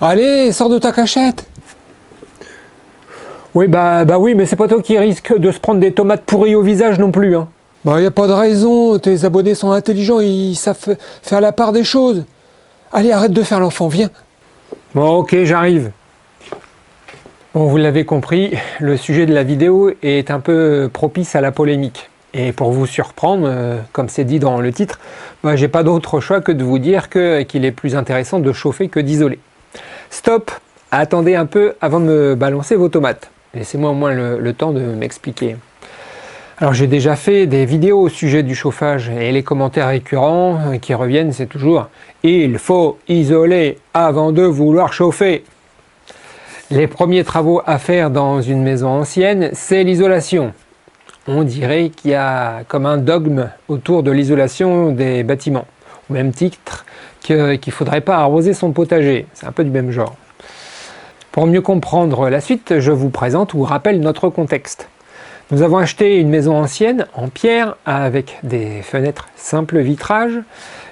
Allez, sors de ta cachette. Oui, bah oui, mais c'est pas toi qui risque de se prendre des tomates pourries au visage non plus, hein. Bah, y a pas de raison, tes abonnés sont intelligents, ils savent faire la part des choses. Allez, arrête de faire l'enfant, viens. Bon, ok, j'arrive. Bon, vous l'avez compris, le sujet de la vidéo est un peu propice à la polémique. Et pour vous surprendre, comme c'est dit dans le titre, bah, j'ai pas d'autre choix que de vous dire qu'il est plus intéressant de chauffer que d'isoler. Stop, attendez un peu avant de me balancer vos tomates. Laissez-moi au moins le temps de m'expliquer. Alors j'ai déjà fait des vidéos au sujet du chauffage et les commentaires récurrents qui reviennent, c'est toujours « Il faut isoler avant de vouloir chauffer ». Les premiers travaux à faire dans une maison ancienne, c'est l'isolation. On dirait qu'il y a comme un dogme autour de l'isolation des bâtiments. Au même titre qu'il ne faudrait pas arroser son potager, c'est un peu du même genre. Pour mieux comprendre la suite, je vous présente ou rappelle notre contexte. Nous avons acheté une maison ancienne en pierre avec des fenêtres simple vitrage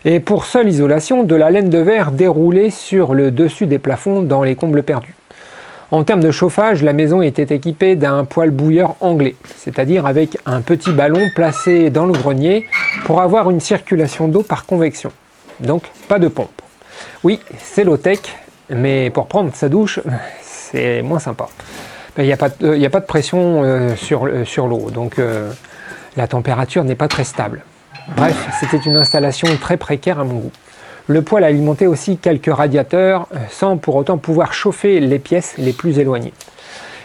et pour seule isolation de la laine de verre déroulée sur le dessus des plafonds dans les combles perdus. En termes de chauffage, la maison était équipée d'un poêle bouilleur anglais, c'est-à-dire avec un petit ballon placé dans le grenier pour avoir une circulation d'eau par convection. Donc pas de pompe. Oui, c'est low-tech, mais pour prendre sa douche, c'est moins sympa. Il n'y a pas de pression sur l'eau, donc la température n'est pas très stable. Bref, c'était une installation très précaire à mon goût. Le poêle alimentait aussi quelques radiateurs, sans pour autant pouvoir chauffer les pièces les plus éloignées.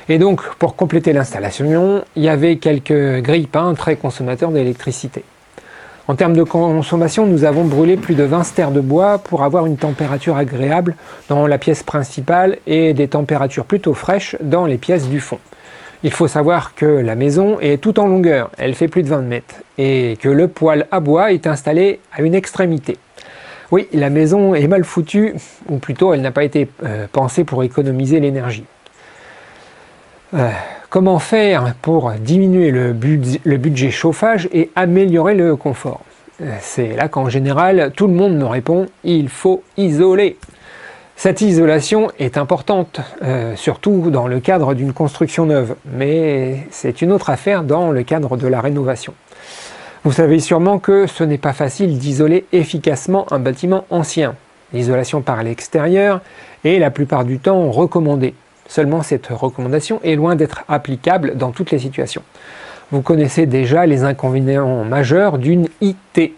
Et donc, pour compléter l'installation, il y avait quelques grille-pains très consommateurs d'électricité. En termes de consommation, nous avons brûlé plus de 20 stères de bois pour avoir une température agréable dans la pièce principale et des températures plutôt fraîches dans les pièces du fond. Il faut savoir que la maison est tout en longueur, elle fait plus de 20 mètres, et que le poêle à bois est installé à une extrémité. Oui, la maison est mal foutue, ou plutôt elle n'a pas été pensée pour économiser l'énergie. Comment faire pour diminuer le budget chauffage et améliorer le confort? C'est là qu'en général, tout le monde me répond « il faut isoler ». Cette isolation est importante, surtout dans le cadre d'une construction neuve, mais c'est une autre affaire dans le cadre de la rénovation. Vous savez sûrement que ce n'est pas facile d'isoler efficacement un bâtiment ancien. L'isolation par l'extérieur est la plupart du temps recommandée. Seulement, cette recommandation est loin d'être applicable dans toutes les situations. Vous connaissez déjà les inconvénients majeurs d'une ITE,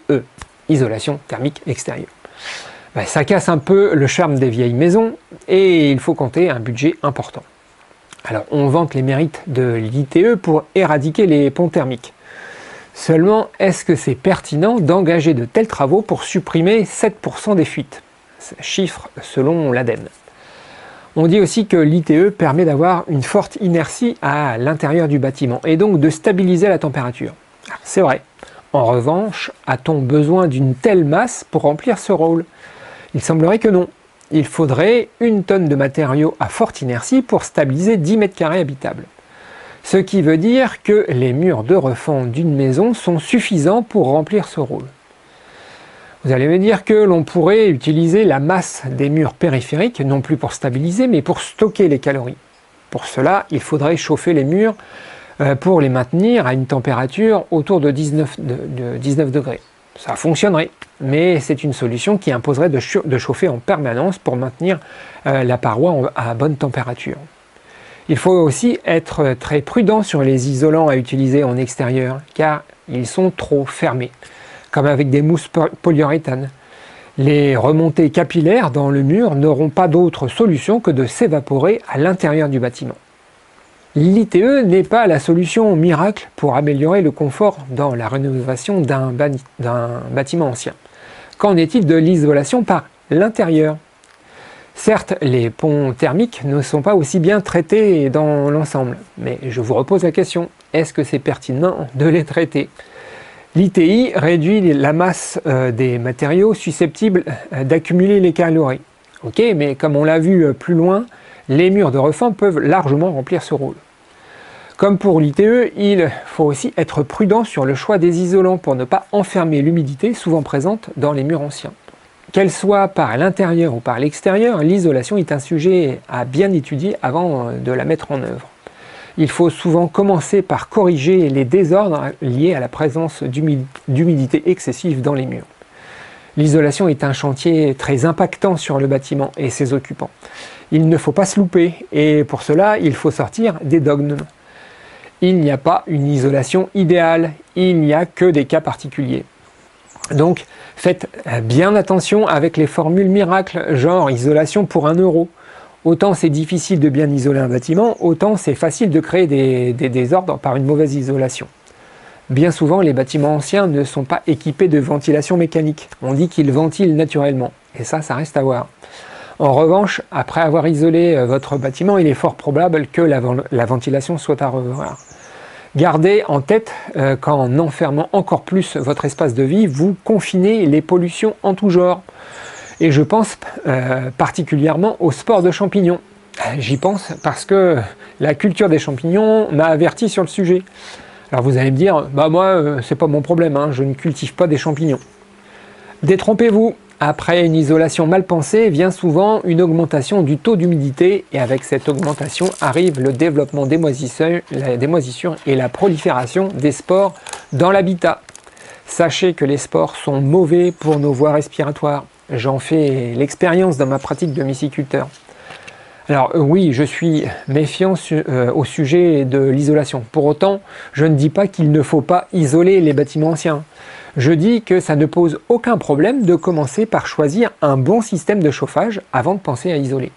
isolation thermique extérieure. Ça casse un peu le charme des vieilles maisons et il faut compter un budget important. Alors, on vante les mérites de l'ITE pour éradiquer les ponts thermiques. Seulement, est-ce que c'est pertinent d'engager de tels travaux pour supprimer 7% des fuites? Chiffre selon l'ADEME. On dit aussi que l'ITE permet d'avoir une forte inertie à l'intérieur du bâtiment et donc de stabiliser la température. C'est vrai. En revanche, a-t-on besoin d'une telle masse pour remplir ce rôle? Il semblerait que non. Il faudrait 1 tonne de matériaux à forte inertie pour stabiliser 10 mètres carrés habitables. Ce qui veut dire que les murs de refend d'une maison sont suffisants pour remplir ce rôle. Vous allez me dire que l'on pourrait utiliser la masse des murs périphériques, non plus pour stabiliser, mais pour stocker les calories. Pour cela, il faudrait chauffer les murs pour les maintenir à une température autour de 19 degrés. Ça fonctionnerait, mais c'est une solution qui imposerait de chauffer en permanence pour maintenir la paroi à bonne température. Il faut aussi être très prudent sur les isolants à utiliser en extérieur, car ils sont trop fermés, comme avec des mousses polyuréthane. Les remontées capillaires dans le mur n'auront pas d'autre solution que de s'évaporer à l'intérieur du bâtiment. L'ITE n'est pas la solution miracle pour améliorer le confort dans la rénovation d'un bâtiment ancien. Qu'en est-il de l'isolation par l'intérieur? Certes, les ponts thermiques ne sont pas aussi bien traités dans l'ensemble, mais je vous repose la question, est-ce que c'est pertinent de les traiter? L'ITI réduit la masse des matériaux susceptibles d'accumuler les calories. Ok, mais comme on l'a vu plus loin, les murs de refend peuvent largement remplir ce rôle. Comme pour l'ITE, il faut aussi être prudent sur le choix des isolants pour ne pas enfermer l'humidité souvent présente dans les murs anciens. Qu'elle soit par l'intérieur ou par l'extérieur, l'isolation est un sujet à bien étudier avant de la mettre en œuvre. Il faut souvent commencer par corriger les désordres liés à la présence d'humidité excessive dans les murs. L'isolation est un chantier très impactant sur le bâtiment et ses occupants. Il ne faut pas se louper et pour cela, il faut sortir des dogmes. Il n'y a pas une isolation idéale, il n'y a que des cas particuliers. Donc, faites bien attention avec les formules miracles, genre isolation pour 1 euro. Autant c'est difficile de bien isoler un bâtiment, autant c'est facile de créer des désordres par une mauvaise isolation. Bien souvent, les bâtiments anciens ne sont pas équipés de ventilation mécanique. On dit qu'ils ventilent naturellement, et ça reste à voir. En revanche, après avoir isolé votre bâtiment, il est fort probable que la ventilation soit à revoir. Gardez en tête qu'en enfermant encore plus votre espace de vie, vous confinez les pollutions en tout genre. Et je pense particulièrement au sport de champignons. J'y pense parce que la culture des champignons m'a averti sur le sujet. Alors vous allez me dire, bah moi c'est pas mon problème, hein, je ne cultive pas des champignons. Détrompez-vous, après une isolation mal pensée vient souvent une augmentation du taux d'humidité et avec cette augmentation arrive le développement des moisissures et la prolifération des spores dans l'habitat. Sachez que les spores sont mauvais pour nos voies respiratoires. J'en fais l'expérience dans ma pratique de myciculteur. Alors oui, je suis méfiant au sujet de l'isolation. Pour autant, je ne dis pas qu'il ne faut pas isoler les bâtiments anciens. Je dis que ça ne pose aucun problème de commencer par choisir un bon système de chauffage avant de penser à isoler.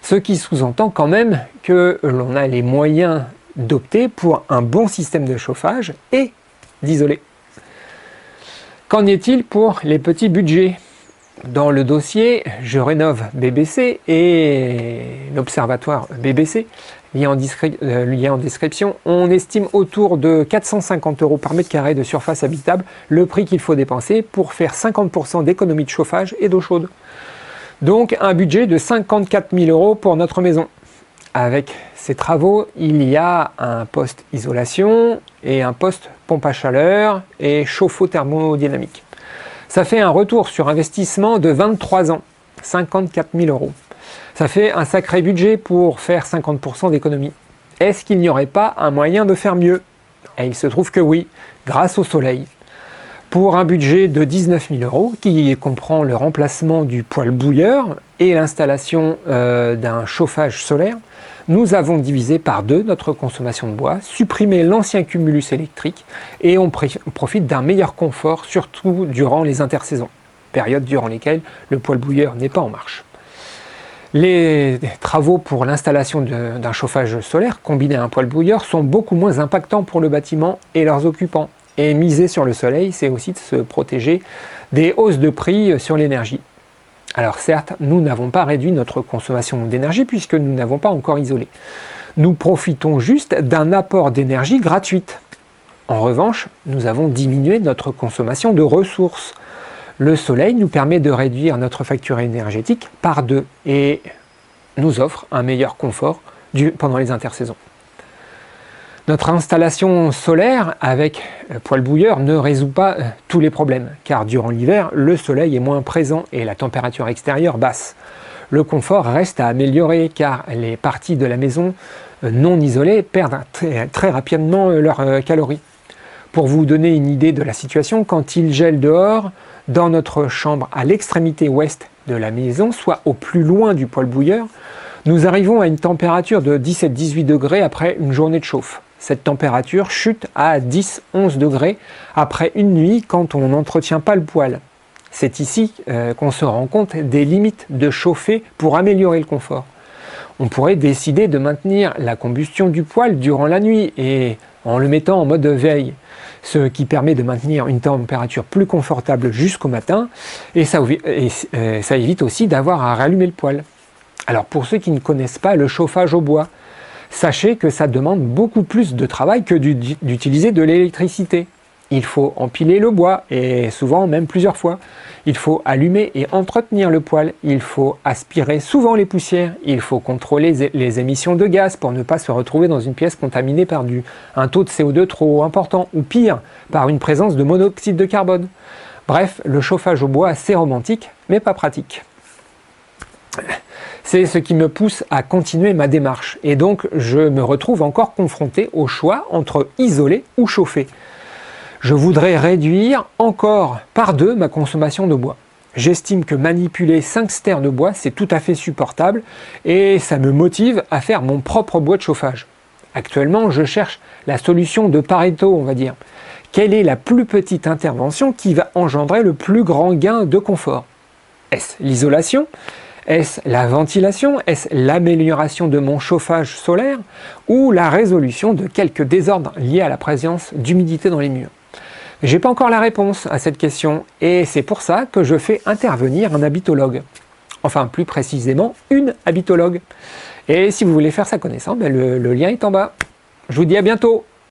Ce qui sous-entend quand même que l'on a les moyens d'opter pour un bon système de chauffage et d'isoler. Qu'en est-il pour les petits budgets ? Dans le dossier « Je rénove BBC » et l'observatoire BBC, lié en description, on estime autour de 450 € par mètre carré de surface habitable le prix qu'il faut dépenser pour faire 50% d'économie de chauffage et d'eau chaude. Donc un budget de 54 000 € pour notre maison. Avec ces travaux, il y a un poste isolation et un poste pompe à chaleur et chauffe-eau thermodynamique. Ça fait un retour sur investissement de 23 ans, 54 000 €. Ça fait un sacré budget pour faire 50% d'économie. Est-ce qu'il n'y aurait pas un moyen de faire mieux ? Et il se trouve que oui, grâce au soleil. Pour un budget de 19 000 € qui comprend le remplacement du poêle bouilleur et l'installation d'un chauffage solaire, nous avons divisé par 2 notre consommation de bois, supprimé l'ancien cumulus électrique et on profite d'un meilleur confort, surtout durant les intersaisons, période durant lesquelles le poêle bouilleur n'est pas en marche. Les travaux pour l'installation d'un chauffage solaire combiné à un poêle bouilleur sont beaucoup moins impactants pour le bâtiment et leurs occupants. Et miser sur le soleil, c'est aussi de se protéger des hausses de prix sur l'énergie. Alors certes, nous n'avons pas réduit notre consommation d'énergie puisque nous n'avons pas encore isolé. Nous profitons juste d'un apport d'énergie gratuite. En revanche, nous avons diminué notre consommation de ressources. Le soleil nous permet de réduire notre facture énergétique par 2 et nous offre un meilleur confort pendant les intersaisons. Notre installation solaire avec poêle bouilleur ne résout pas tous les problèmes, car durant l'hiver, le soleil est moins présent et la température extérieure basse. Le confort reste à améliorer, car les parties de la maison non isolées perdent très rapidement leurs calories. Pour vous donner une idée de la situation, quand il gèle dehors, dans notre chambre à l'extrémité ouest de la maison, soit au plus loin du poêle bouilleur, nous arrivons à une température de 17-18 degrés après une journée de chauffe. Cette température chute à 10-11 degrés après une nuit quand on n'entretient pas le poêle. C'est ici qu'on se rend compte des limites de chauffer pour améliorer le confort. On pourrait décider de maintenir la combustion du poêle durant la nuit et en le mettant en mode veille, ce qui permet de maintenir une température plus confortable jusqu'au matin et ça évite aussi d'avoir à rallumer le poêle. Alors pour ceux qui ne connaissent pas le chauffage au bois, sachez que ça demande beaucoup plus de travail que d'utiliser de l'électricité. Il faut empiler le bois, et souvent même plusieurs fois. Il faut allumer et entretenir le poêle. Il faut aspirer souvent les poussières. Il faut contrôler les émissions de gaz pour ne pas se retrouver dans une pièce contaminée par un taux de CO2 trop important, ou pire, par une présence de monoxyde de carbone. Bref, le chauffage au bois, c'est romantique, mais pas pratique. C'est ce qui me pousse à continuer ma démarche, et donc je me retrouve encore confronté au choix entre isoler ou chauffer. Je voudrais réduire encore par 2 ma consommation de bois. J'estime que manipuler 5 stères de bois, c'est tout à fait supportable, et ça me motive à faire mon propre bois de chauffage. Actuellement, je cherche la solution de Pareto, on va dire. Quelle est la plus petite intervention qui va engendrer le plus grand gain de confort? Est-ce l'isolation? Est-ce la ventilation? Est-ce l'amélioration de mon chauffage solaire? Ou la résolution de quelques désordres liés à la présence d'humidité dans les murs? J'ai pas encore la réponse à cette question, et c'est pour ça que je fais intervenir un habitologue. Enfin, plus précisément, une habitologue. Et si vous voulez faire sa connaissance, le lien est en bas. Je vous dis à bientôt!